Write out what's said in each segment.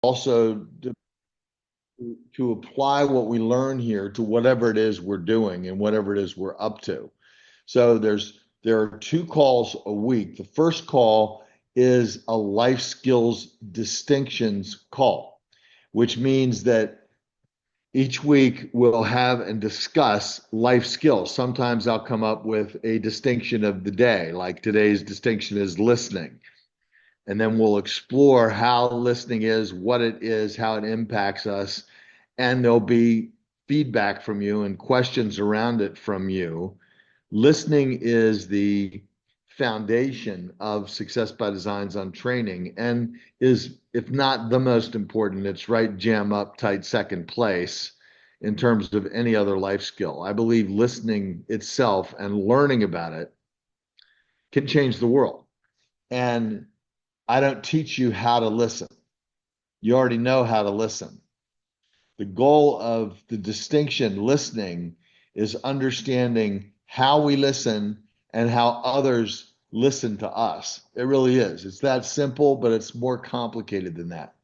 also to apply what we learn here to whatever it is we're doing and whatever it is we're up to. So there are 2 calls a week. The first call is a life skills distinctions call, which means that each week we'll have and discuss life skills. Sometimes I'll come up with a distinction of the day, like today's distinction is listening. And then we'll explore how listening is, what it is, how it impacts us. And there'll be feedback from you and questions around it from you. Listening is the foundation of Success by Design's on training and is, if not the most important, it's right jam up tight second place in terms of any other life skill. I believe listening itself and learning about it can change the world. And I don't teach you how to listen. You already know how to listen. The goal of the distinction listening is understanding how we listen and how others listen to us. It really is. It's that simple, but it's more complicated than that.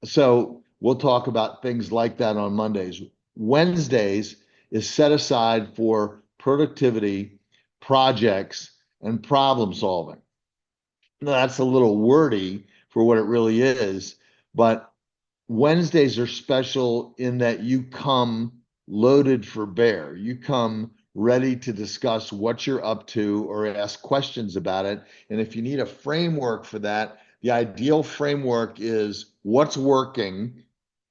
So we'll talk about things like that on Mondays. Wednesdays is set aside for productivity, projects, and problem solving. Now, that's a little wordy for what it really is, but Wednesdays are special in that you come loaded for bear. You come ready to discuss what you're up to or ask questions about it. And if you need a framework for that, the ideal framework is what's working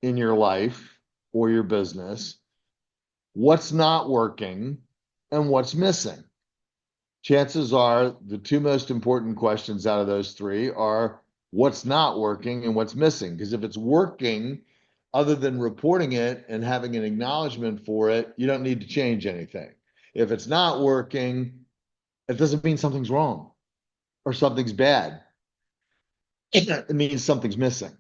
in your life or your business, what's not working, and what's missing. Chances are the 2 most important questions out of those 3 are what's not working and what's missing. Because if it's working, other than reporting it and having an acknowledgement for it, you don't need to change anything. If it's not working, it doesn't mean something's wrong or something's bad. It means something's missing.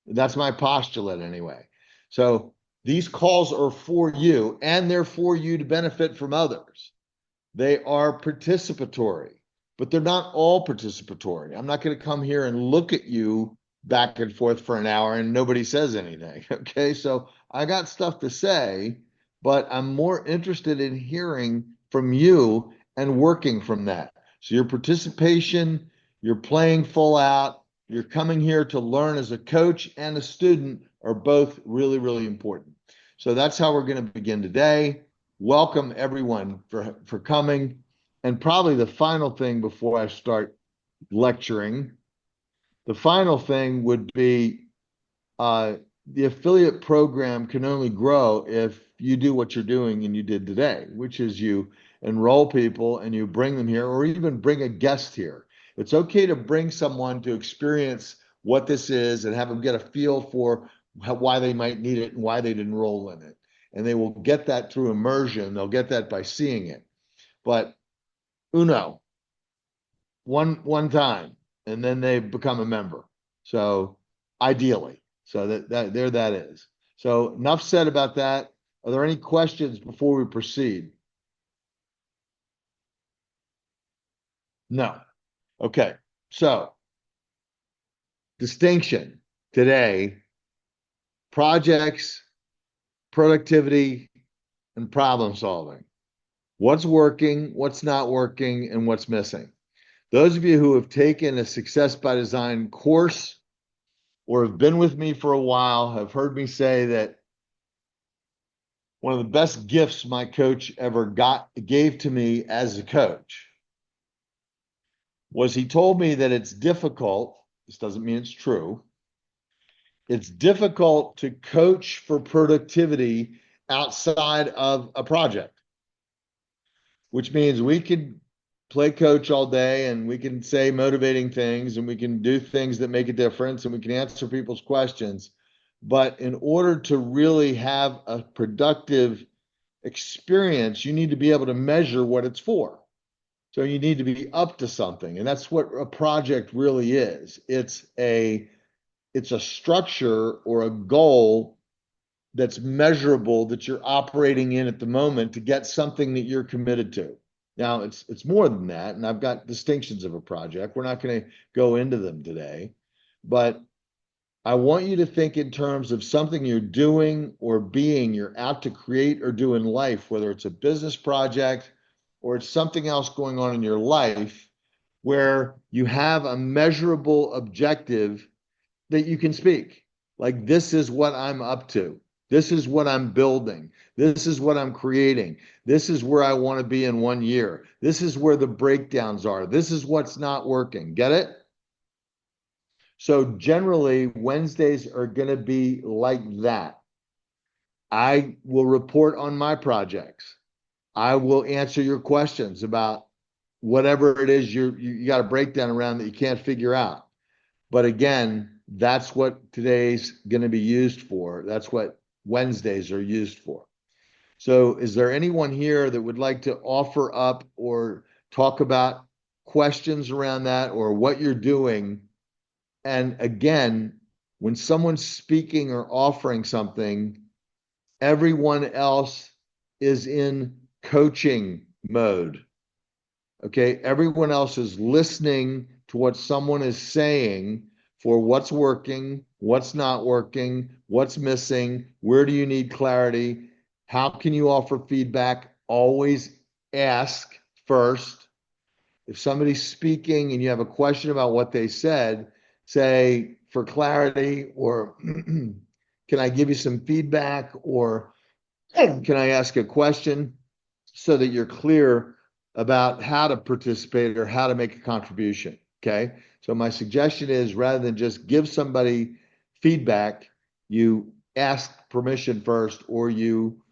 That's my postulate anyway. So these calls are for you, and they're for you to benefit from others. They are participatory, but they're not all participatory. I'm not going to come here and look at you back and forth for an hour and nobody says anything. Okay. So I got stuff to say, but I'm more interested in hearing from you and working from that. So your participation, you're playing full out, you're coming here to learn as a coach and a student are both really, really important. So that's how we're going to begin today. Welcome everyone for coming. And probably the final thing before I start lecturing, the final thing would be the affiliate program can only grow if you do what you're doing and you did today, which is you enroll people and you bring them here or even bring a guest here. It's okay to bring someone to experience what this is and have them get a feel for why they might need it and why they'd enroll in it. And they will get that through immersion. They'll get that by seeing it. But one time, and then they become a member. So ideally, so that there that is. So enough said about that. Are there any questions before we proceed? No. Okay. So distinction today, projects, productivity, and problem solving. What's working, what's not working, and what's missing. Those of you who have taken a Success by Design course or have been with me for a while have heard me say that one of the best gifts my coach ever gave to me as a coach was he told me that it's difficult, this doesn't mean it's true, it's difficult to coach for productivity outside of a project, which means we could play coach all day and we can say motivating things and we can do things that make a difference and we can answer people's questions. But in order to really have a productive experience, you need to be able to measure what it's for. So you need to be up to something. And that's what a project really is. It's a structure or a goal that's measurable that you're operating in at the moment to get something that you're committed to. Now it's more than that, and I've got distinctions of a project. We're not going to go into them today, but I want you to think in terms of something you're doing or being, you're out to create or do in life, whether it's a business project or it's something else going on in your life where you have a measurable objective that you can speak. Like, this is what I'm up to. This is what I'm building. This is what I'm creating. This is where I want to be in 1 year. This is where the breakdowns are. This is what's not working. Get it? So generally, Wednesdays are going to be like that. I will report on my projects. I will answer your questions about whatever it is you got a breakdown around that you can't figure out. But again, that's what today's going to be used for. That's what Wednesdays are used for. So, is there anyone here that would like to offer up or talk about questions around that or what you're doing? And again, when someone's speaking or offering something, everyone else is in coaching mode. Okay. Everyone else is listening to what someone is saying for what's working, what's not working, what's missing, where do you need clarity, how can you offer feedback? Always ask first. If somebody's speaking and you have a question about what they said, say for clarity, or can I give you some feedback, or can I ask a question so that you're clear about how to participate or how to make a contribution? Okay. So my suggestion is rather than just give somebody feedback, you ask permission first or you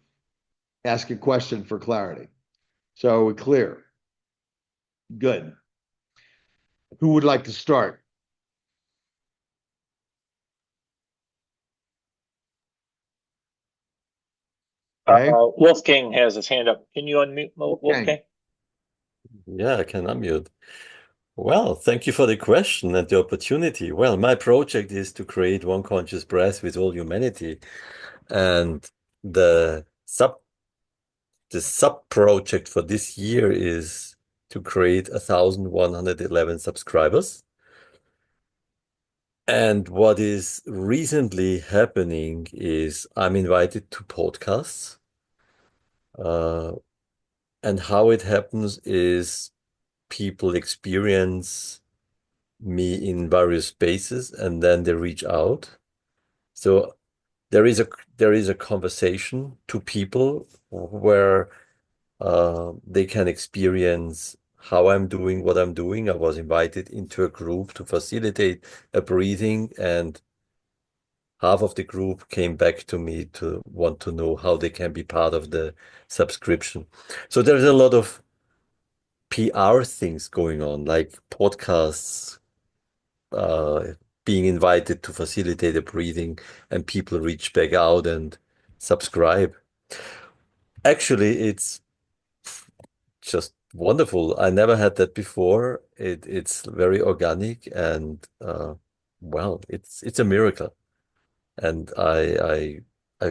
ask a question for clarity. So are we clear? Good. Who would like to start? Okay. Wolfgang has his hand up. Can you unmute Okay. Wolfgang? Yeah, I can unmute. Well, thank you for the question and the opportunity. Well, my project is to create one conscious breath with all humanity. And the sub the sub project for this year is to create 1,111 subscribers. And what is recently happening is I'm invited to podcasts. And how it happens is people experience me in various spaces and then they reach out. So there is a conversation to people where they can experience how I'm doing what I'm doing. I was invited into a group to facilitate a breathing, and half of the group came back to me to want to know how they can be part of the subscription. So there's a lot of PR things going on, like podcasts, uh, being invited to facilitate a breathing, and people reach back out and subscribe. Actually, it's just wonderful. I never had that before. It's very organic and well, it's a miracle. And I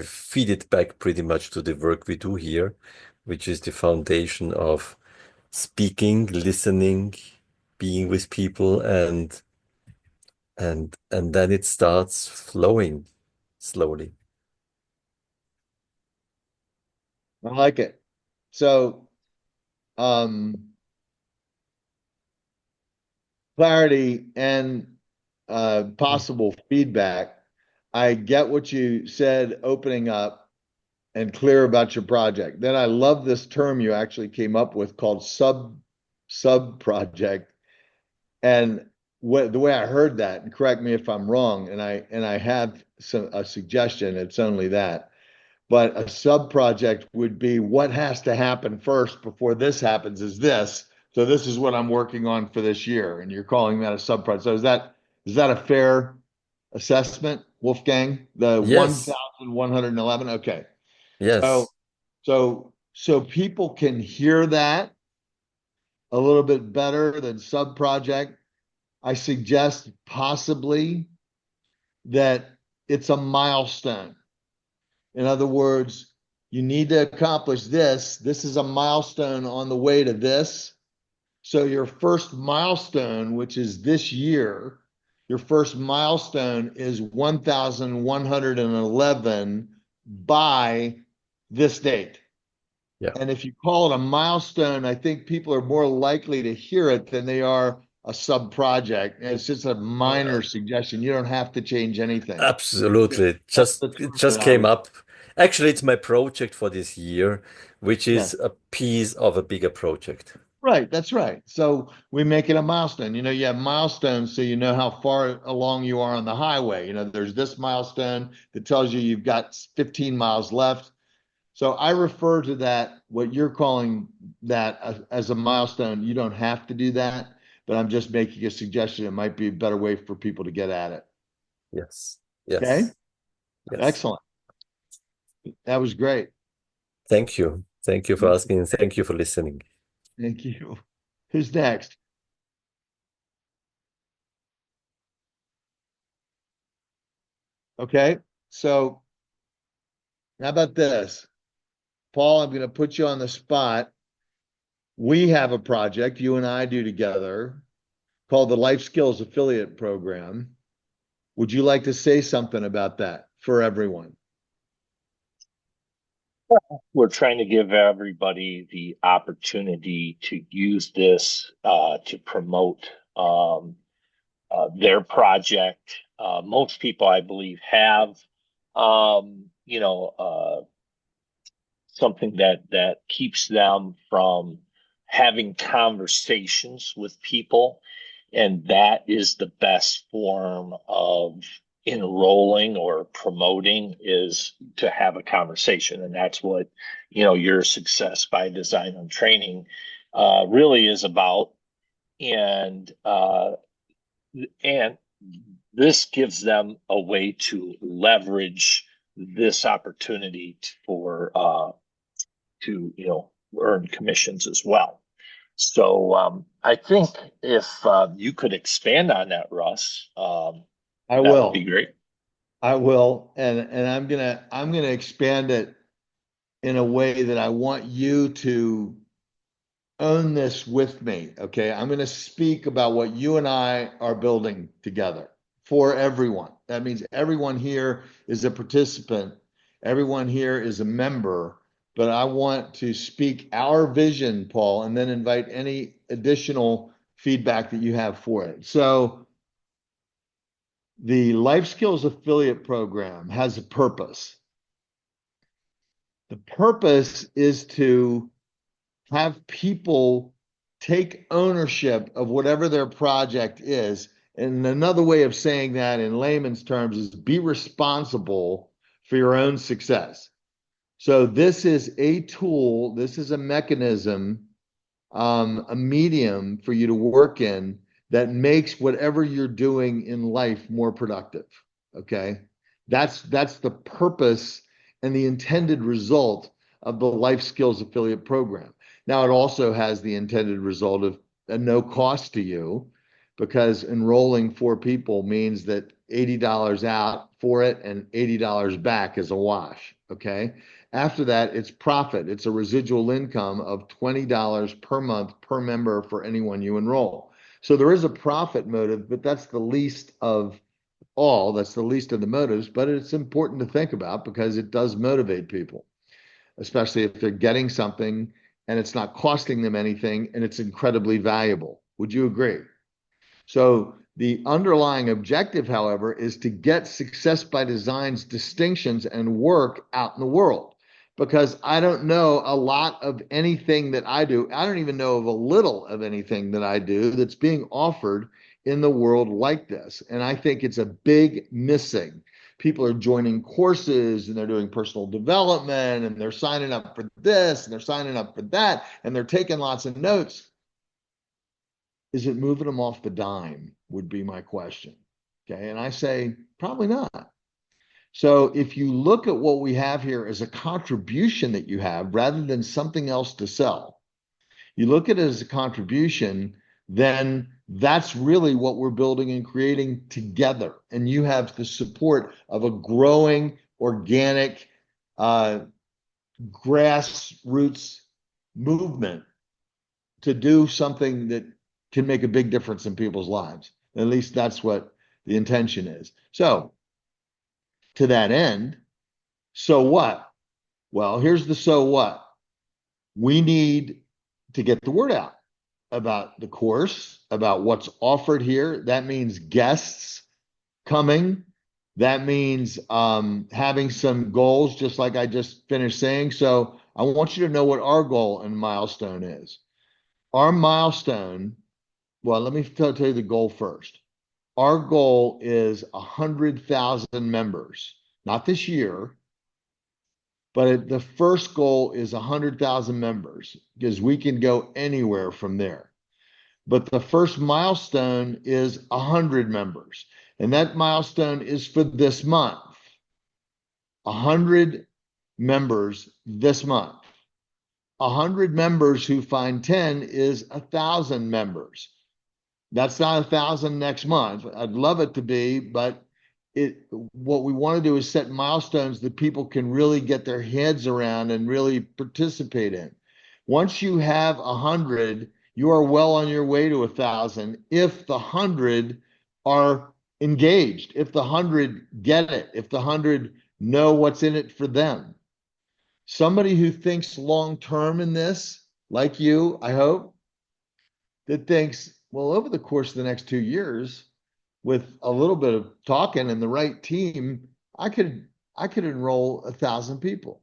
feed it back pretty much to the work we do here, which is the foundation of speaking, listening, being with people, and then it starts flowing slowly. I like it. So, um, clarity and possible feedback. I get what you said opening up and clear about your project. Then I love this term you actually came up with called sub project. And the way I heard that, and correct me if I'm wrong, and I have a suggestion, it's only that. But a sub project would be what has to happen first before this happens is this. So this is what I'm working on for this year, and you're calling that a sub project. So is that a fair assessment, Wolfgang? The Yes, 1,111. Okay. So yes. so people can hear that a little bit better than sub project. I suggest possibly that it's a milestone. In other words, you need to accomplish this. This is a milestone on the way to this. So your first milestone, which is this year, your first milestone is 1,111 by this date. Yeah. And if you call it a milestone, I think people are more likely to hear it than they are a sub project. And it's just a minor suggestion. You don't have to change anything. Absolutely. That's Just the it term that just I came would. up. Actually, it's my project for this year, which Yeah. is a piece of a bigger project. Right, that's right. So we make it a milestone. You have milestones so you know how far along you are on the highway. There's this milestone that tells you you've got 15 miles left. So I refer to that, what you're calling that as a milestone. You don't have to do that, but I'm just making a suggestion. It might be a better way for people to get at it. Yes. Okay, Yes. Yes. excellent. That was great. Thank you. Thank you for asking, and thank you for listening. Thank you. Who's next? Okay, so how about this? Paul, I'm going to put you on the spot. We have a project you and I do together called the Life Skills Affiliate Program. Would you like to say something about that for everyone? We're trying to give everybody the opportunity to use this to promote their project. Most people, I believe, have something that keeps them from having conversations with people, and that is the best form of enrolling or promoting, is to have a conversation. And that's what your success by design and training really is about. And uh, and this gives them a way to leverage this opportunity to earn commissions as well. So I think if you could expand on that, Russ, I that would be will. great. I will. And I'm gonna expand it in a way that I want you to own this with me. Okay. I'm going to speak about what you and I are building together for everyone. That means everyone here is a participant, everyone here is a member. But I want to speak our vision, Paul, and then invite any additional feedback that you have for it. So, the Life Skills Affiliate Program has a purpose. The purpose is to have people take ownership of whatever their project is. And another way of saying that in layman's terms is be responsible for your own success. So this is a tool, this is a mechanism, a medium for you to work in that makes whatever you're doing in life more productive. Okay. That's the purpose and the intended result of the Life Skills Affiliate Program. Now, it also has the intended result of a no cost to you, because enrolling 4 people means that $80 out for it and $80 back is a wash. Okay. After that, it's profit. It's a residual income of $20 per month per member for anyone you enroll. So there is a profit motive, but that's the least of all. That's the least of the motives, but it's important to think about because it does motivate people, especially if they're getting something and it's not costing them anything and it's incredibly valuable. Would you agree? So the underlying objective, however, is to get Success by Design's distinctions and work out in the world. Because I don't know a lot of anything that I do. I don't even know of a little of anything that I do that's being offered in the world like this. And I think it's a big missing. People are joining courses and they're doing personal development and they're signing up for this and they're signing up for that and they're taking lots of notes. Is it moving them off the dime? Would be my question. Okay. And I say, probably not. So if you look at what we have here as a contribution that you have rather than something else to sell, you look at it as a contribution, then that's really what we're building and creating together. And you have the support of a growing, organic, grassroots movement to do something that can make a big difference in people's lives. At least The intention is. So to that end, so what? Well, here's the so what. We need to get the word out about the course, about what's offered here. That means guests coming. That means having some goals, just like I just finished saying. So I want you to know what our goal and milestone is. Our milestone, well, let me tell you the goal first. Our goal is 100,000 members, not this year, but the first goal is 100,000 members because we can go anywhere from there. But the first milestone is 100 members. And that milestone is for this month. 100 members this month. 100 members who find 10 is 1,000 members. That's not 1,000 next month. I'd love it to be, but what we want to do is set milestones that people can really get their heads around and really participate in. Once you have 100, you are well on your way to 1,000 if the 100 are engaged, if the 100 get it, if the 100 know what's in it for them. Somebody who thinks long term in this, like you, I hope, that thinks, well, over the course of the next 2 years, with a little bit of talking and the right team, I could enroll 1,000 people.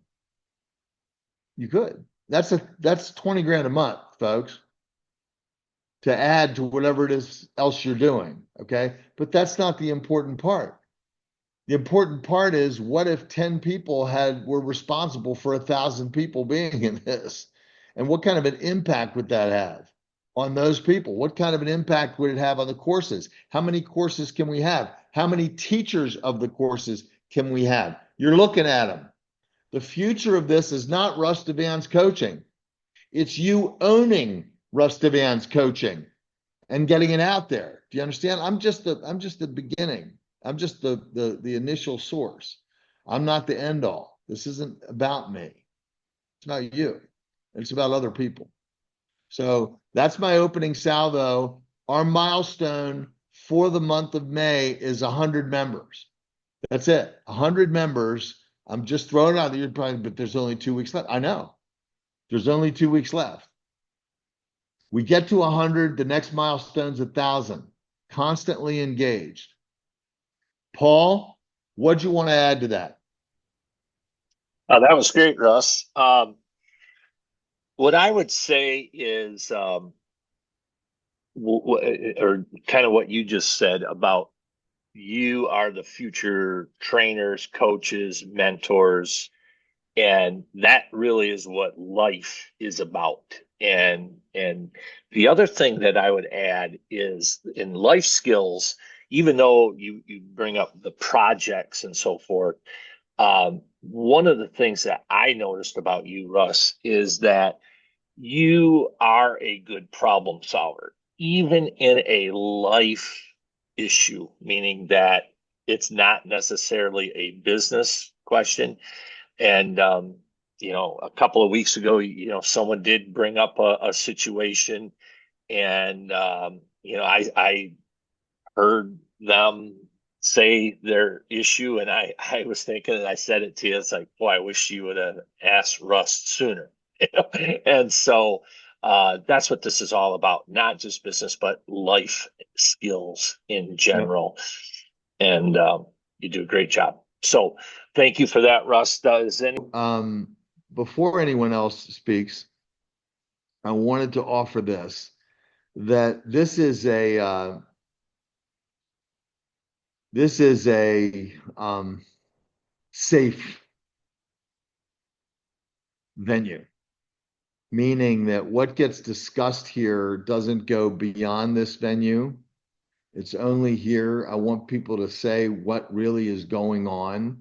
You could. That's 20 grand a month, folks, to add to whatever it is else you're doing. Okay. But that's not the important part. The important part is, what if 10 people were responsible for 1,000 people being in this? And what kind of an impact would that have on those people? What kind of an impact would it have on the courses? How many courses can we have? How many teachers of the courses can we have? You're looking at them. The future of this is not Russ Devann's coaching. It's you owning Russ Devann's coaching and getting it out there. Do you understand? I'm just the beginning. I'm just the initial source. I'm not the end all. This isn't about me. It's about you. It's about other people. So that's my opening salvo. Our milestone for the month of May is 100 members. That's it. 100 members. I'm just throwing it out there, but there's only 2 weeks left. I know. There's only 2 weeks left. We get to 100, the next milestone's 1,000. Constantly engaged. Paul, what'd you want to add to that? That was great, Russ. What I would say is, or kind of what you just said about you are the future trainers, coaches, mentors, and that really is what life is about. And the other thing that I would add is, in life skills, even though you bring up the projects and so forth, one of the things that I noticed about you, Russ, is that you are a good problem solver, even in a life issue, meaning that it's not necessarily a business question. And, a couple of weeks ago, someone did bring up a situation, and, I heard them say their issue, and I was thinking, and I said it to you, it's like, boy, I wish you would have asked Russ sooner. And so that's what this is all about, not just business, but life skills in general. And you do a great job. So thank you for that, Russ. Before anyone else speaks, I wanted to offer this, that this is a safe venue, meaning that what gets discussed here doesn't go beyond this venue. It's only here. I want people to say what really is going on,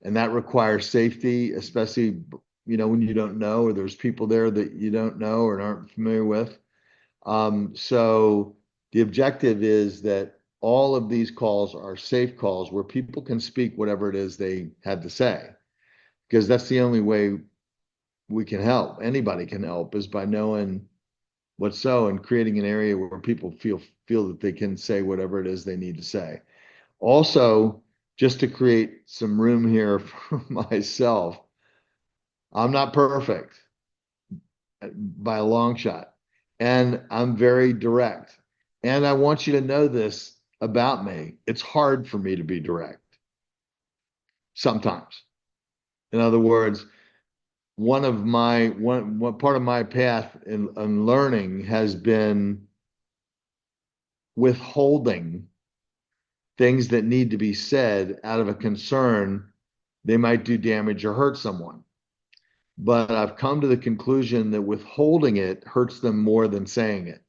and that requires safety, especially when you don't know, or there's people there that you don't know or aren't familiar with. So the objective is that all of these calls are safe calls where people can speak whatever it is they had to say, because that's the only way we can help. Anybody can help is by knowing what's so, and creating an area where people feel that they can say whatever it is they need to say. Also, just to create some room here for myself, I'm not perfect by a long shot. And I'm very direct. And I want you to know this about me. It's hard for me to be direct sometimes. In other words, one part of my path in learning has been withholding things that need to be said out of a concern they might do damage or hurt someone. But I've come to the conclusion that withholding it hurts them more than saying it.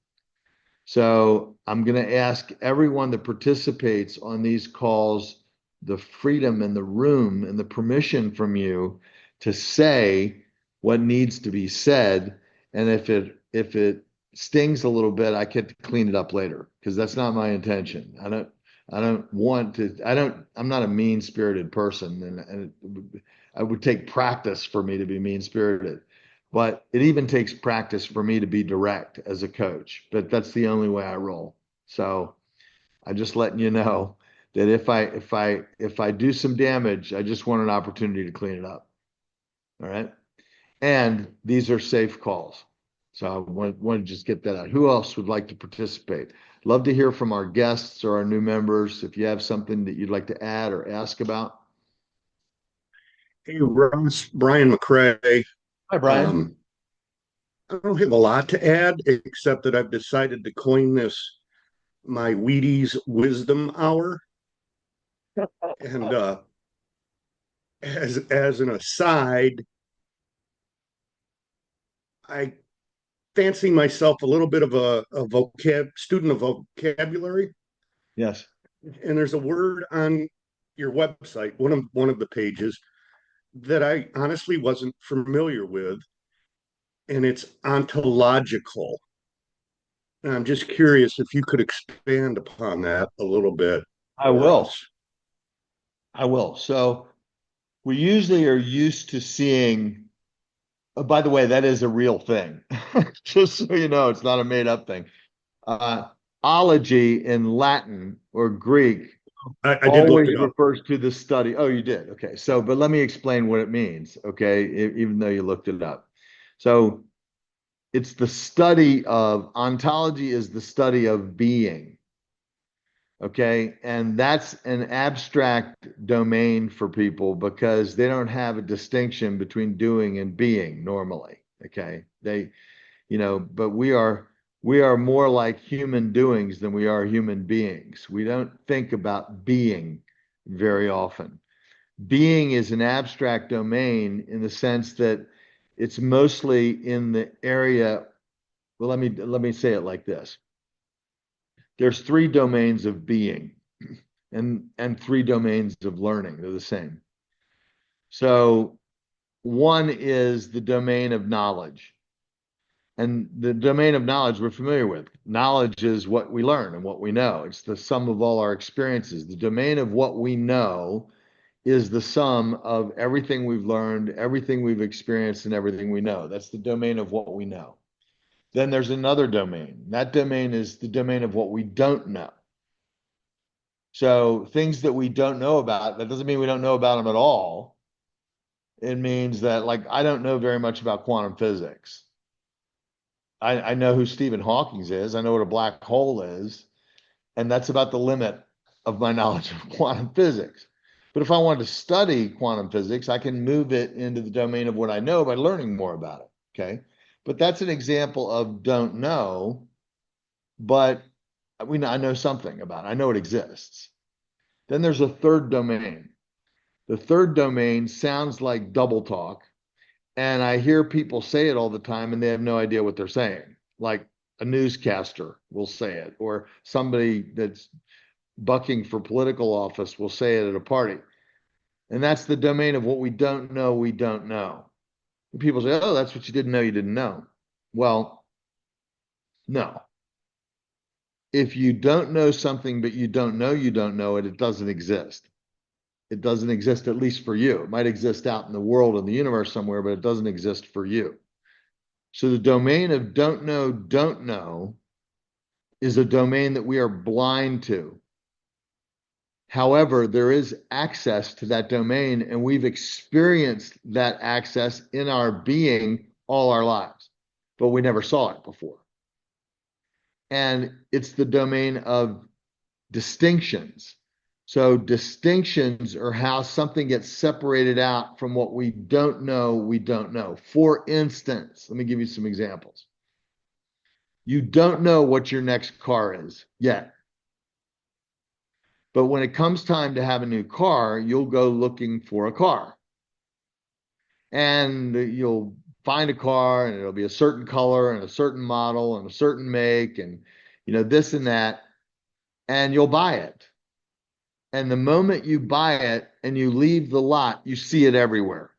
So I'm going to ask everyone that participates on these calls the freedom and the room and the permission from you to say what needs to be said. And if it stings a little bit, I get to clean it up later because that's not my intention. I'm not a mean-spirited person, and I would take practice for me to be mean-spirited. But it even takes practice for me to be direct as a coach, but that's the only way I roll. So I'm just letting you know that if I do some damage, I just want an opportunity to clean it up. All right. And these are safe calls. So I want to just get that out. Who else would like to participate? Love to hear from our guests or our new members. If you have something that you'd like to add or ask about. Hey, Ross, Brian McCrae. Hi, Brian. I don't have a lot to add, except that I've decided to coin this my Wheaties Wisdom Hour. And as an aside, I fancy myself a little bit of a student of vocabulary. Yes. And there's a word on your website, one of the pages, that I honestly wasn't familiar with, and it's ontological. And I'm just curious if you could expand upon that a little bit I for will. us. I will. So we usually are used to seeing, oh, by the way, that is a real thing. Just so you know, it's not a made up thing. Uh, ology in Latin or Greek I did look always it up. refers to the study. Oh, you did. Okay. So, but let me explain what it means. Okay. Even though you looked it up. So it's the study of, ontology is the study of being. Okay. And that's an abstract domain for people because they don't have a distinction between doing and being normally. Okay. But we are more like human doings than we are human beings. We don't think about being very often. Being is an abstract domain in the sense that it's mostly in the area. Well, let me say it like this. There's three domains of being and three domains of learning. They're the same. So one is the domain of knowledge. And the domain of knowledge we're familiar with. Knowledge is what we learn and what we know. It's the sum of all our experiences. The domain of what we know is the sum of everything we've learned, everything we've experienced, and everything we know. That's the domain of what we know. Then there's another domain. That domain is the domain of what we don't know. So things that we don't know about, that doesn't mean we don't know about them at all. It means that, like, I don't know very much about quantum physics. I know who Stephen Hawking is. I know what a black hole is. And that's about the limit of my knowledge of quantum physics. But if I want to study quantum physics, I can move it into the domain of what I know by learning more about it. Okay. But that's an example of don't know, but I know something about it. I know it exists. Then there's a third domain. The third domain sounds like double talk. And I hear people say it all the time and they have no idea what they're saying. Like a newscaster will say it, or somebody that's bucking for political office will say it at a party. And that's the domain of what we don't know, we don't know. And people say, oh, that's what you didn't know, you didn't know. Well, no. If you don't know something, but you don't know it, it doesn't exist. It doesn't exist, at least for you. It might exist out in the world, in the universe somewhere, but it doesn't exist for you. So the domain of don't know is a domain that we are blind to. However, there is access to that domain, and we've experienced that access in our being all our lives, but we never saw it before. And it's the domain of distinctions. So distinctions are how something gets separated out from what we don't know, we don't know. For instance, let me give you some examples. You don't know what your next car is yet. But when it comes time to have a new car, you'll go looking for a car. And you'll find a car and it'll be a certain color and a certain model and a certain make and this and that, and you'll buy it. And the moment you buy it and you leave the lot, you see it everywhere.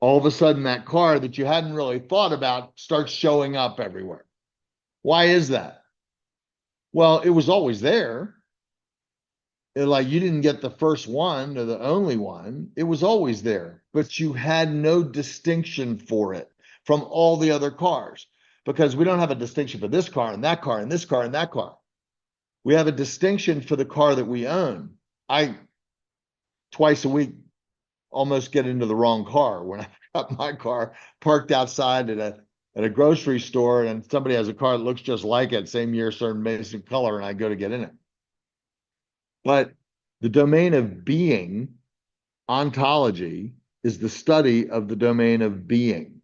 All of a sudden, that car that you hadn't really thought about starts showing up everywhere. Why is that? Well, it was always there. Like you didn't get the first one or the only one. It was always there, but you had no distinction for it from all the other cars because we don't have a distinction for this car and that car and this car and that car. We have a distinction for the car that we own. I twice a week almost get into the wrong car when I got my car parked outside at a grocery store and somebody has a car that looks just like it, same year, certain basic color, and I go to get in it. But the domain of being, ontology, is the study of the domain of being.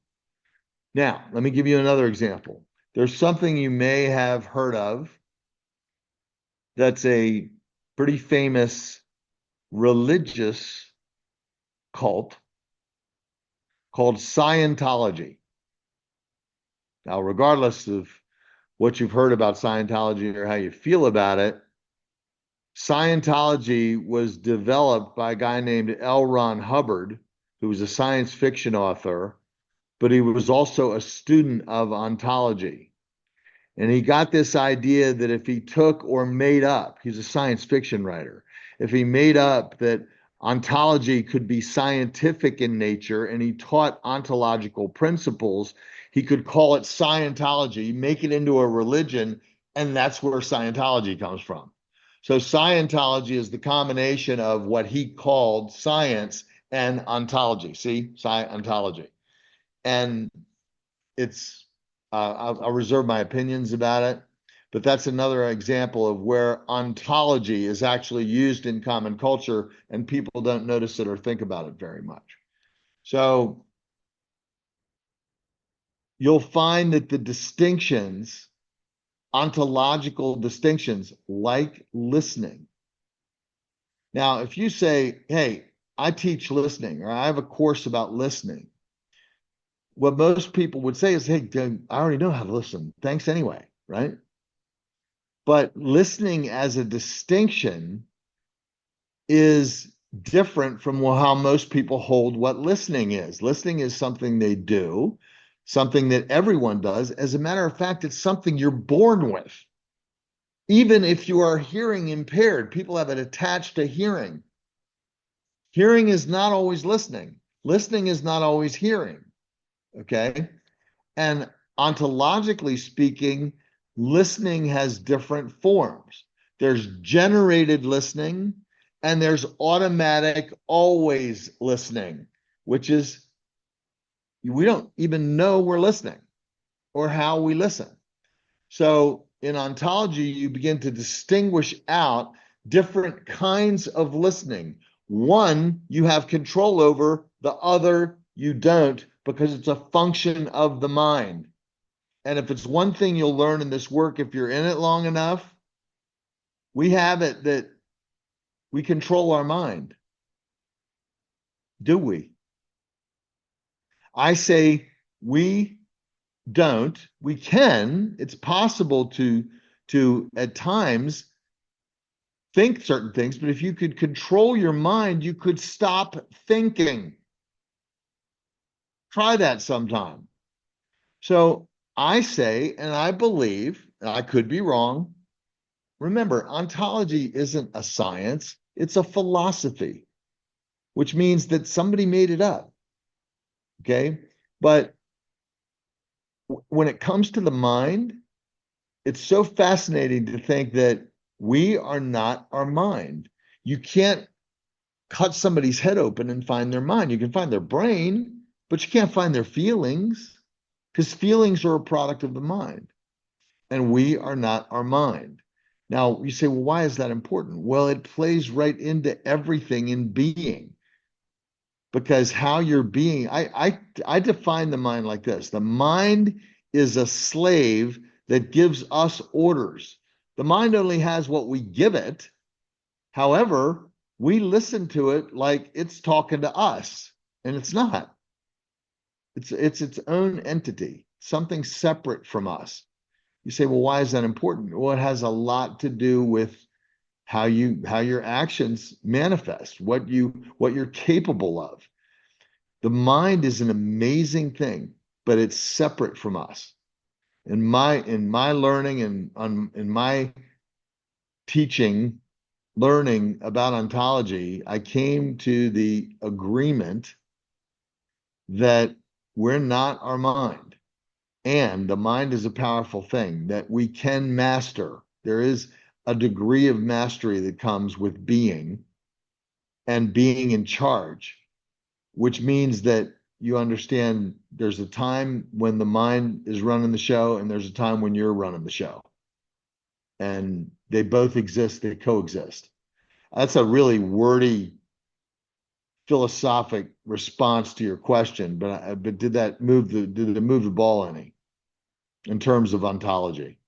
Now, let me give you another example. There's something you may have heard of that's a pretty famous religious cult called Scientology. Now, regardless of what you've heard about Scientology or how you feel about it, Scientology was developed by a guy named L. Ron Hubbard, who was a science fiction author, but he was also a student of ontology. And he got this idea that if he took or made up, he's a science fiction writer, if he made up that ontology could be scientific in nature and he taught ontological principles, he could call it Scientology, make it into a religion, and that's where Scientology comes from. So Scientology is the combination of what he called science and ontology. See, Scientology. And it's, I'll reserve my opinions about it, but that's another example of where ontology is actually used in common culture and people don't notice it or think about it very much. So you'll find that the distinctions, ontological distinctions, like listening. Now, if you say, hey, I teach listening, or I have a course about listening, what most people would say is, hey, I already know how to listen. Thanks anyway, right? But listening as a distinction is different from how most people hold what listening is. Listening is something they do, something that everyone does. As a matter of fact, it's something you're born with. Even if you are hearing impaired, people have it attached to hearing. Hearing is not always listening. Listening is not always hearing. Okay? And ontologically speaking, listening has different forms. There's generated listening and there's automatic always listening, which is we don't even know we're listening or how we listen. So in ontology, you begin to distinguish out different kinds of listening. One you have control over, the other you don't, because it's a function of the mind. And if it's one thing you'll learn in this work, if you're in it long enough, we have it that we control our mind. Do we? I say we don't. We can. It's possible to at times think certain things, but if you could control your mind, you could stop thinking. Try that sometime. So I say, and I believe, and I could be wrong. Remember, ontology isn't a science, it's a philosophy, which means that somebody made it up. Okay? But when it comes to the mind, it's so fascinating to think that we are not our mind. you can't cut somebody's head open and find their mind. You can find their brain, but you can't find their feelings, because feelings are a product of the mind, and we are not our mind. Now, you say, well, why is that important? Well, it plays right into everything in being, because how you're being, I define the mind like this. The mind is a slave that gives us orders. The mind only has what we give it. However, we listen to it like it's talking to us, and it's not. It's its own entity, something separate from us. You say, well, why is that important? Well, it has a lot to do with how your actions manifest, what you're capable of. The mind is an amazing thing, but it's separate from us. In my learning and in my teaching, learning about ontology, I came to the agreement that we're not our mind. And the mind is a powerful thing that we can master. There is a degree of mastery that comes with being and being in charge, which means that you understand there's a time when the mind is running the show and there's a time when you're running the show. And they both exist, they coexist. That's a really wordy philosophic response to your question, but did it move the ball any in terms of ontology?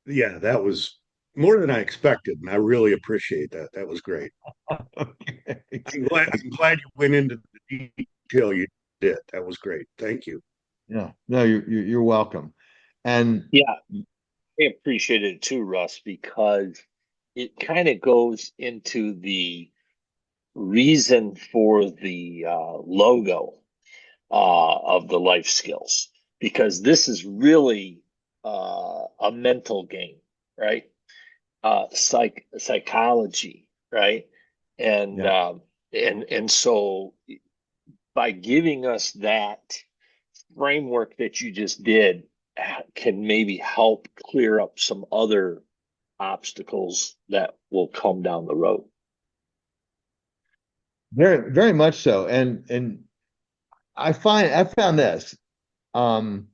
Yeah, that was more than I expected, and I really appreciate that. That was great. Okay. I'm glad you went into the detail you did. That was great. Thank you. Yeah, no, you're welcome. And Yeah, I appreciate it too, Russ, because it kind of goes into the reason for the logo of the life skills, because this is really a mental game, right? Psychology, right? And yeah, so by giving us that framework that you just did can maybe help clear up some other obstacles that will come down the road. very, very much so. And I found this. Um,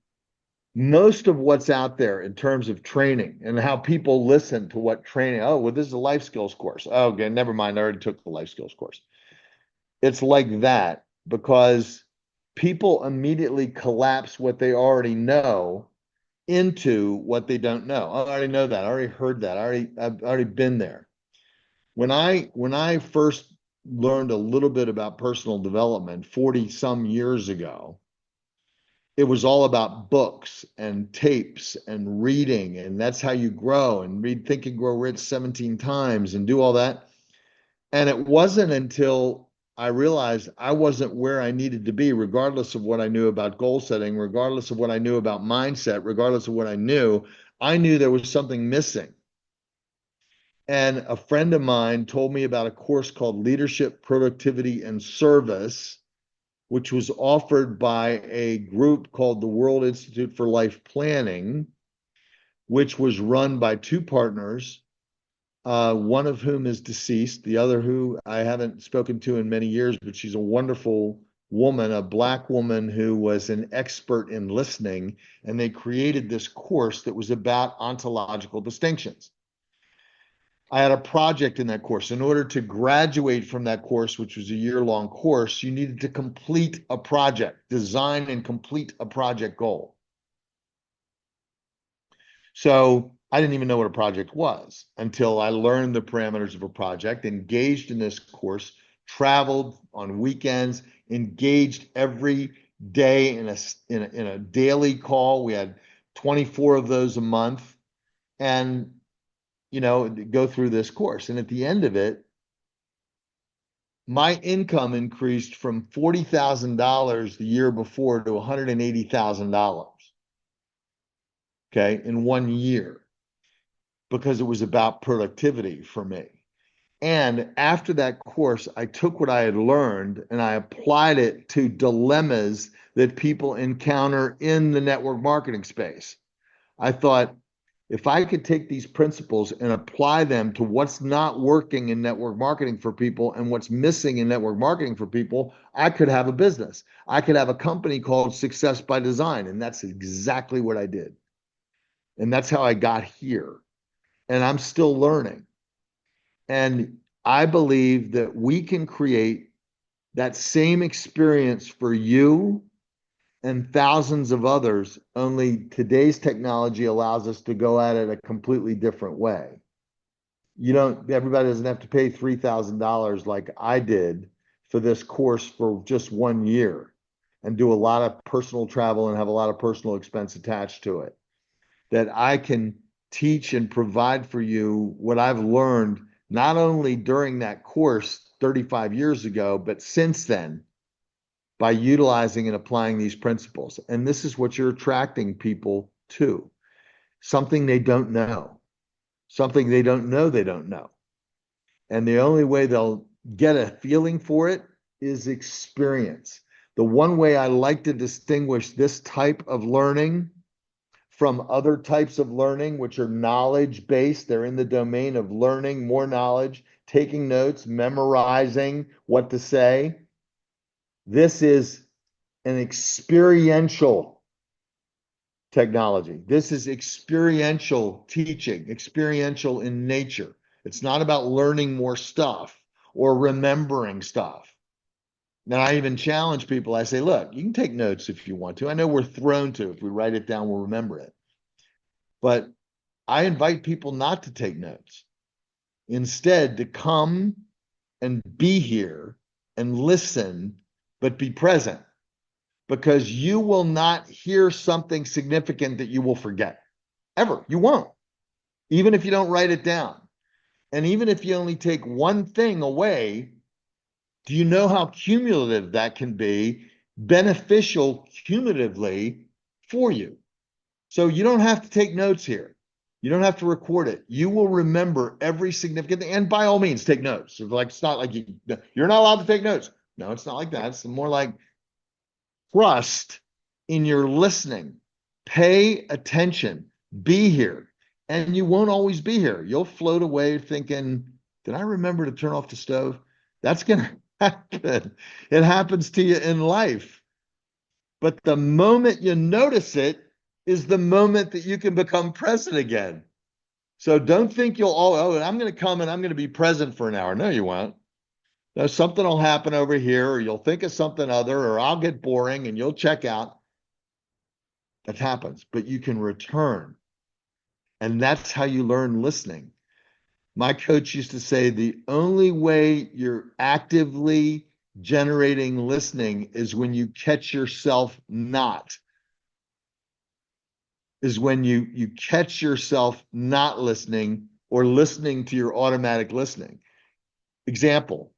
Most of what's out there in terms of training and how people listen to what training, oh, well, this is a life skills course. Oh, okay, never mind. I already took the life skills course. It's like that because people immediately collapse what they already know into what they don't know. Oh, I already know that. I already heard that. I've already been there. When I first learned a little bit about personal development 40 some years ago, it was all about books and tapes and reading, and that's how you grow and read Think and Grow Rich 17 times and do all that. And it wasn't until I realized I wasn't where I needed to be, regardless of what I knew about goal setting, regardless of what I knew about mindset, regardless of what I knew there was something missing. And a friend of mine told me about a course called Leadership, Productivity, and Service, which was offered by a group called the World Institute for Life Planning, which was run by two partners, one of whom is deceased, the other who I haven't spoken to in many years, but she's a wonderful woman, a Black woman who was an expert in listening. And they created this course that was about ontological distinctions. I had a project in that course. In order to graduate from that course, which was a year-long course, you needed to complete a project, design and complete a project goal. So I didn't even know what a project was until I learned the parameters of a project, engaged in this course, traveled on weekends, engaged every day in a daily call. We had 24 of those a month, and go through this course. And at the end of it, my income increased from $40,000 the year before to $180,000. Okay, in 1 year, because it was about productivity for me. And after that course, I took what I had learned and I applied it to dilemmas that people encounter in the network marketing space. I thought, If I could take these principles and apply them to what's not working in network marketing for people and what's missing in network marketing for people, I could have a business. I could have a company called Success by Design. And that's exactly what I did. And that's how I got here. And I'm still learning. And I believe that we can create that same experience for you and thousands of others, only today's technology allows us to go at it a completely different way. Everybody doesn't have to pay $3,000 like I did for this course for just 1 year and do a lot of personal travel and have a lot of personal expense attached to it. That I can teach and provide for you what I've learned, not only during that course 35 years ago, but since then, by utilizing and applying these principles. And this is what you're attracting people to, something they don't know, something they don't know they don't know. And the only way they'll get a feeling for it is experience. The one way I like to distinguish this type of learning from other types of learning, which are knowledge based, they're in the domain of learning more knowledge, taking notes, memorizing what to say. This is an experiential technology. This is experiential teaching, experiential in nature. It's not about learning more stuff or remembering stuff. Now, I even challenge people. I say, look, you can take notes if you want to. I know we're thrown to. If we write it down, we'll remember it. But I invite people not to take notes. Instead, to come and be here and listen, but be present. Because you will not hear something significant that you will forget. Ever. You won't. Even if you don't write it down. And even if you only take one thing away, do you know how cumulative that can be, beneficial cumulatively for you? So you don't have to take notes here. You don't have to record it. You will remember every significant thing. And by all means, take notes. It's not like you're not allowed to take notes. No, it's not like that. It's more like trust in your listening. Pay attention. Be here. And you won't always be here. You'll float away thinking, did I remember to turn off the stove? That's going to happen. It happens to you in life. But the moment you notice it is the moment that you can become present again. So don't think I'm going to come and I'm going to be present for an hour. No, you won't. No, something will happen over here, or you'll think of something other, or I'll get boring and you'll check out. That happens, but you can return. And that's how you learn listening. My coach used to say the only way you're actively generating listening is when you catch yourself not. Is when you catch yourself not listening or listening to your automatic listening. Example.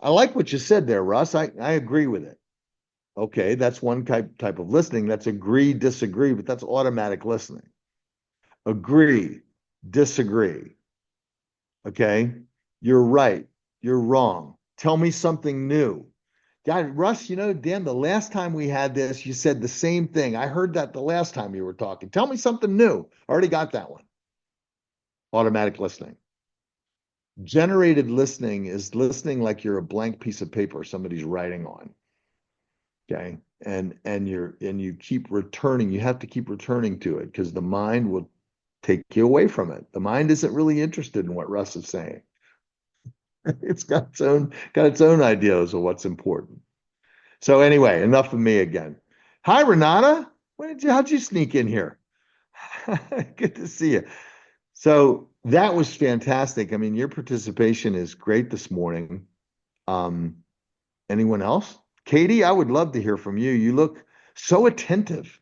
I like what you said there, Russ. I agree with it. Okay, that's one type of listening. That's agree, disagree, but that's automatic listening. Agree, disagree. Okay, you're right, you're wrong. Tell me something new. God, Russ, Dan, the last time we had this, you said the same thing. I heard that the last time you were talking. Tell me something new. I already got that one. Automatic listening. Generated listening is listening like you're a blank piece of paper somebody's writing on. Okay. And you keep returning. You have to keep returning to it because the mind will take you away from it. The mind isn't really interested in what Russ is saying. It's got its own ideas of what's important. So anyway, enough of me again. Hi, Renata. How'd you sneak in here? Good to see you. So that was fantastic. I mean, your participation is great this morning. Anyone else? Katie, I would love to hear from you. You look so attentive.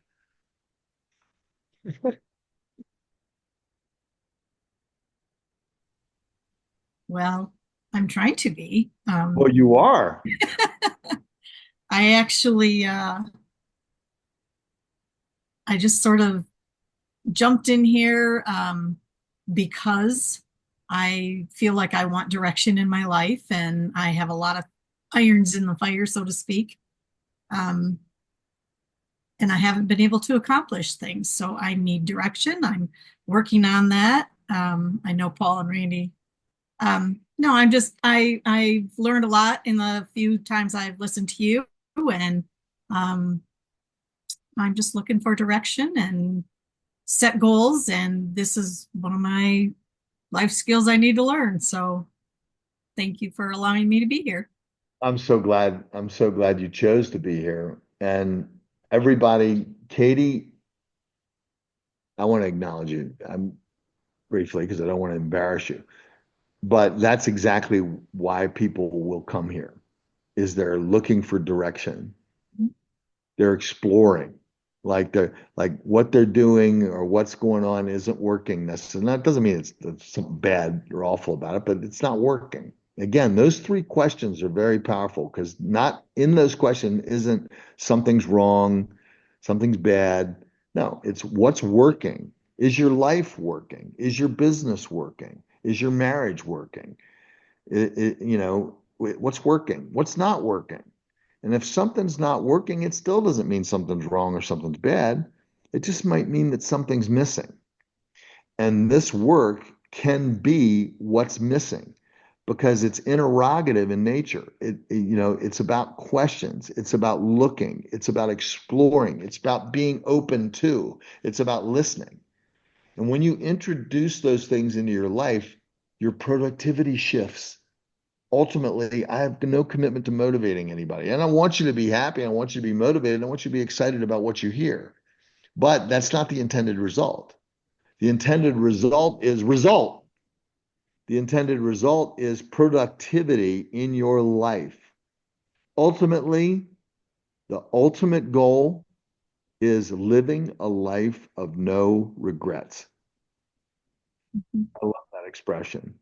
Well, I'm trying to be. Well, you are. I actually, I just sort of jumped in here because I feel like I want direction in my life and I have a lot of irons in the fire, so to speak. and I haven't been able to accomplish things. So I need direction. I'm working on that. I know Paul and Randy. No, I've learned a lot in the few times I've listened to you, and um, I'm just looking for direction and set goals. And this is one of my life skills I need to learn. So thank you for allowing me to be here. I'm so glad. I'm so glad you chose to be here. And everybody, Katie, I want to acknowledge you. I'm briefly because I don't want to embarrass you. But that's exactly why people will come here, is they're looking for direction. They're exploring. Like what they're doing or what's going on isn't working necessarily. That doesn't mean it's something bad or awful about it, but it's not working. Again, those three questions are very powerful because not in those questions isn't something's wrong, something's bad. No, it's what's working. Is your life working? Is your business working? Is your marriage working? What's working? What's not working? And if something's not working, it still doesn't mean something's wrong or something's bad. It just might mean that something's missing. And this work can be what's missing because it's interrogative in nature. It's about questions. It's about looking. It's about exploring. It's about being open to. It's about listening. And when you introduce those things into your life, your productivity shifts. Ultimately, I have no commitment to motivating anybody. And I want you to be happy. I want you to be motivated. I want you to be excited about what you hear. But that's not the intended result. The intended result is result. The intended result is productivity in your life. Ultimately, the ultimate goal is living a life of no regrets. I love that expression.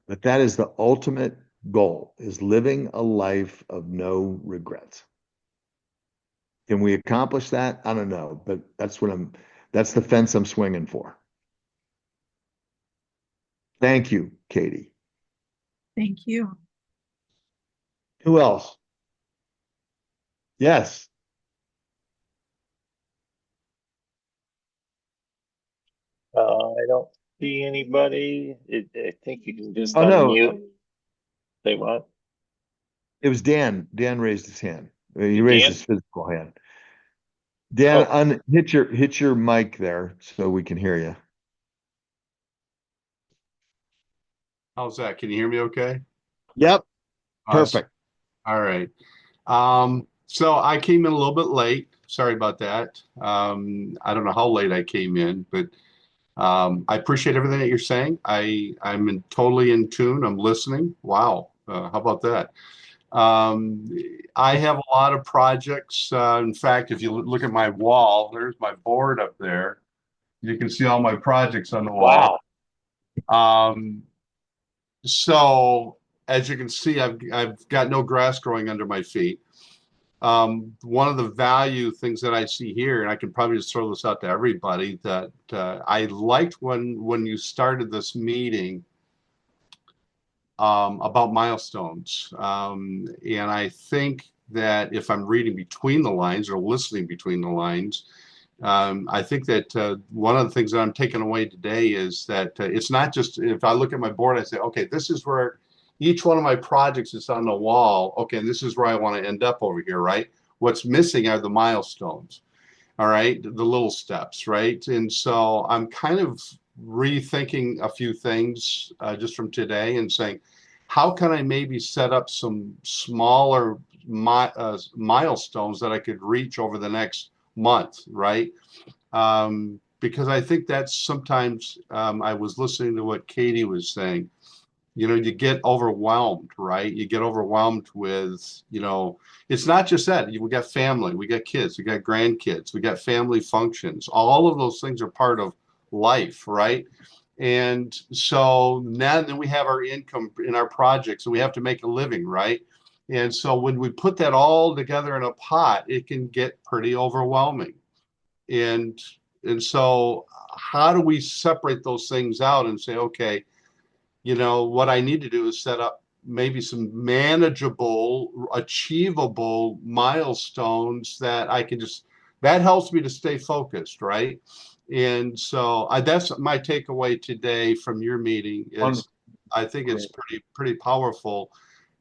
But that is the ultimate goal, is living a life of no regrets. Can we accomplish that? I don't know, but that's the fence I'm swinging for. Thank you, Katie. Thank you. Who else? Yes. I don't see anybody. I think you can just Oh, no, unmute. They want it was Dan. Dan raised his hand. He raised Dan. his physical hand. Dan, Oh, hit your mic there so we can hear you. How's that? Can you hear me okay? Yep, Awesome. perfect. All right. So I came in a little bit late. Sorry about that. I don't know how late I came in, but I appreciate everything that you're saying. I'm totally in tune. I'm listening. Wow. How about that? Um, I have a lot of projects. In fact, if you look at my wall, there's my board up there. You can see all my projects on the wall. wow. Um, So as you can see, I've got no grass growing under my feet. One of the value things that I see here, and I can probably just throw this out to everybody, that I liked when you started this meeting about milestones. And I think that if I'm reading between the lines or listening between the lines, I think that one of the things that I'm taking away today is that it's not just if I look at my board, I say, okay, this is where each one of my projects is on the wall. Okay, this is where I want to end up over here, right? What's missing are the milestones, all right, the little steps, right? And so I'm kind of rethinking a few things just from today and saying, how can I maybe set up some smaller milestones that I could reach over the next month, right? Because I think that's sometimes I was listening to what Katie was saying. You know, you get overwhelmed, right? You get overwhelmed with, it's not just that. We got family, we got kids, we got grandkids, we got family functions. All of those things are part of life, right? And so now then we have our income in our projects and we have to make a living, right? And so when we put that all together in a pot, it can get pretty overwhelming. And and so how do we separate those things out and say, okay, what I need to do is set up maybe some manageable, achievable milestones that I can just, that helps me to stay focused, right? And so that's my takeaway today from your meeting is I think it's pretty powerful.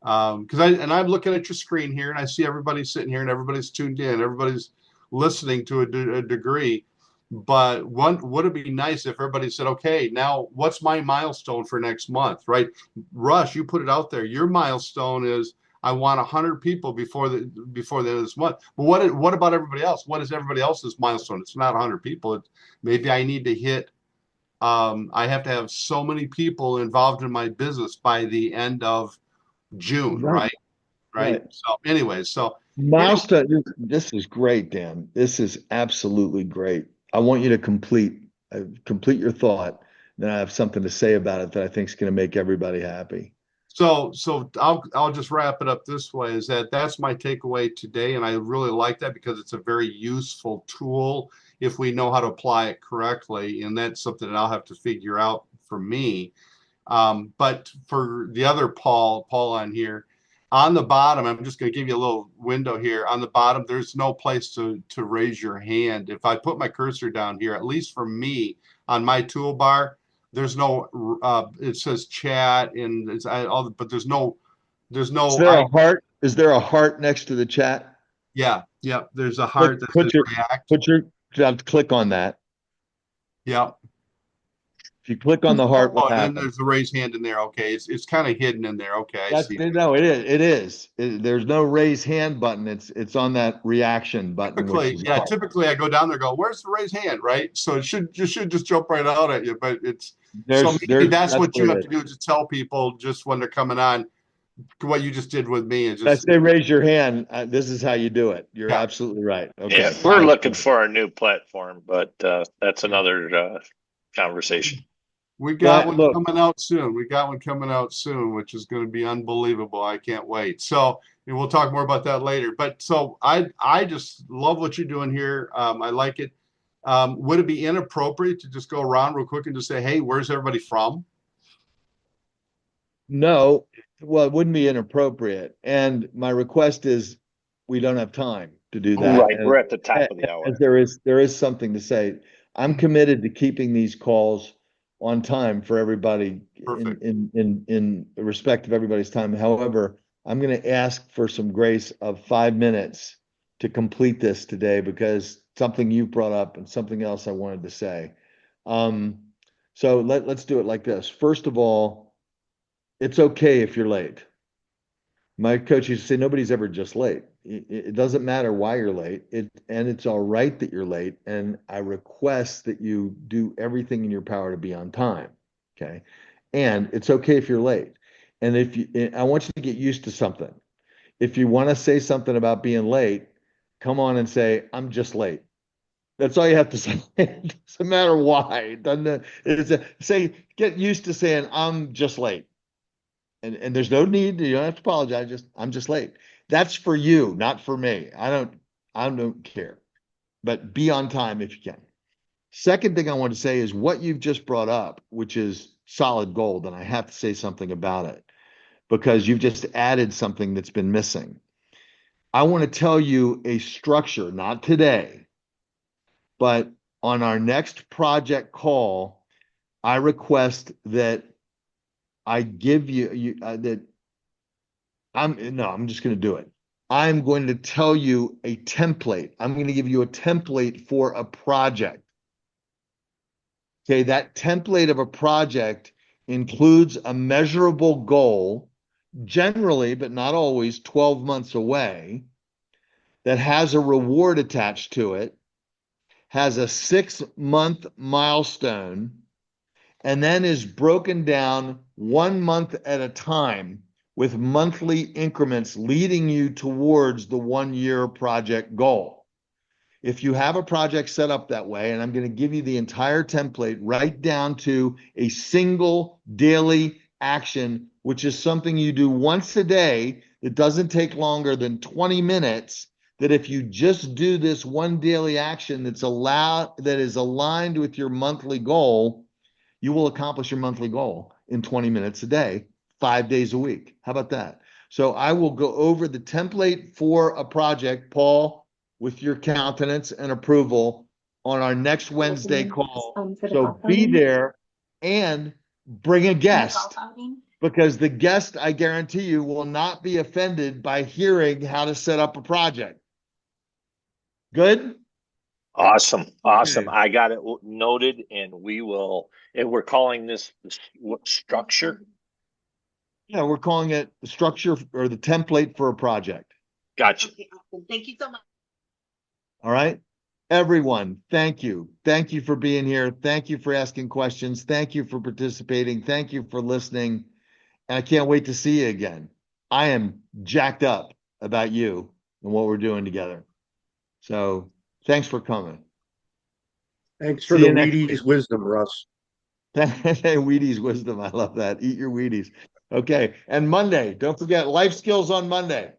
Because I'm looking at your screen here and I see everybody sitting here and everybody's tuned in, everybody's listening to a degree. But would it be nice if everybody said, okay, now what's my milestone for next month, right? Rush, you put it out there. Your milestone is I want 100 people before the end of this month. But what about everybody else? What is everybody else's milestone? It's not 100 people. Maybe I need to hit. I have to have so many people involved in my business by the end of June, right? So, anyways, milestone. This is great, Dan. This is absolutely great. I want you to complete your thought. Then I have something to say about it that I think is going to make everybody happy. So I'll just wrap it up this way, is that's my takeaway today, and I really like that because it's a very useful tool if we know how to apply it correctly, and that's something that I'll have to figure out for me. But for the other Paul on here, on the bottom, I'm just going to give you a little window here. On the bottom, there's no place to raise your hand. If I put my cursor down here, at least for me on my toolbar, there's no. It says chat and but there's no. Is there a heart? Is there a heart next to the chat? Yeah. There's a heart that says react. Click on that. Yeah. If you click on the heart, what happens? And then there's the raise hand in there. Okay, it's kind of hidden in there. Okay, I see. No, it is. There's no raise hand button. It's on that reaction button. Typically I go down there, where's the raise hand, right? So it should just jump right out at you. But maybe that's what you have to do, to tell people just when they're coming on. What you just did with me is just. I say raise your hand. This is how you do it. You're absolutely right. Okay. Yeah, we're looking for a new platform, but that's another conversation. We got one coming out soon. Which is going to be unbelievable. I can't wait. So we'll talk more about that later. But so I just love what you're doing here. I like it. Would it be inappropriate to just go around real quick and just say, hey, where's everybody from? No, well, it wouldn't be inappropriate. And my request is we don't have time to do that. Right, we're at the top of the hour. There is something to say. I'm committed to keeping these calls on time for everybody in respect of everybody's time. However, I'm going to ask for some grace of 5 minutes to complete this today because something you brought up and something else I wanted to say. So let's do it like this. First of all, it's okay if you're late. My coach used to say nobody's ever just late. It doesn't matter why you're late. And it's all right that you're late. And I request that you do everything in your power to be on time. Okay. And it's okay if you're late. And I want you to get used to something. If you want to say something about being late, come on and say, I'm just late. That's all you have to say. It doesn't matter why. Get used to saying, I'm just late. And there's no need, you don't have to apologize. I'm just late. That's for you, not for me. I don't care. But be on time if you can. Second thing I want to say is what you've just brought up, which is solid gold, and I have to say something about it because you've just added something that's been missing. I want to tell you a structure, not today, but on our next project call, I request that I give you that I'm just going to do it. I'm going to tell you a template. I'm going to give you a template for a project. Okay, that template of a project includes a measurable goal, generally, but not always, 12 months away, that has a reward attached to it, has a 6-month milestone, and then is broken down 1 month at a time with monthly increments leading you towards the 1-year project goal. If you have a project set up that way, and I'm going to give you the entire template right down to a single daily action, which is something you do once a day that doesn't take longer than 20 minutes, that if you just do this one daily action that is aligned with your monthly goal, you will accomplish your monthly goal in 20 minutes a day, 5 days a week. How about that? So I will go over the template for a project, Paul, with your countenance and approval on our next Wednesday call. So be there and bring a guest, because the guest, I guarantee you, will not be offended by hearing how to set up a project. Good? Awesome. Awesome. Okay. I got it noted, and we're calling this what structure? Yeah, we're calling it the structure or the template for a project. Gotcha. Okay, awesome. Thank you so much. All right. Everyone, thank you. Thank you for being here. Thank you for asking questions. Thank you for participating. Thank you for listening. And I can't wait to see you again. I am jacked up about you and what we're doing together. So thanks for coming. Thanks for See the you next week. Wheaties wisdom, Russ. Wheaties wisdom. I love that. Eat your Wheaties. Okay. And Monday, don't forget life skills on Monday.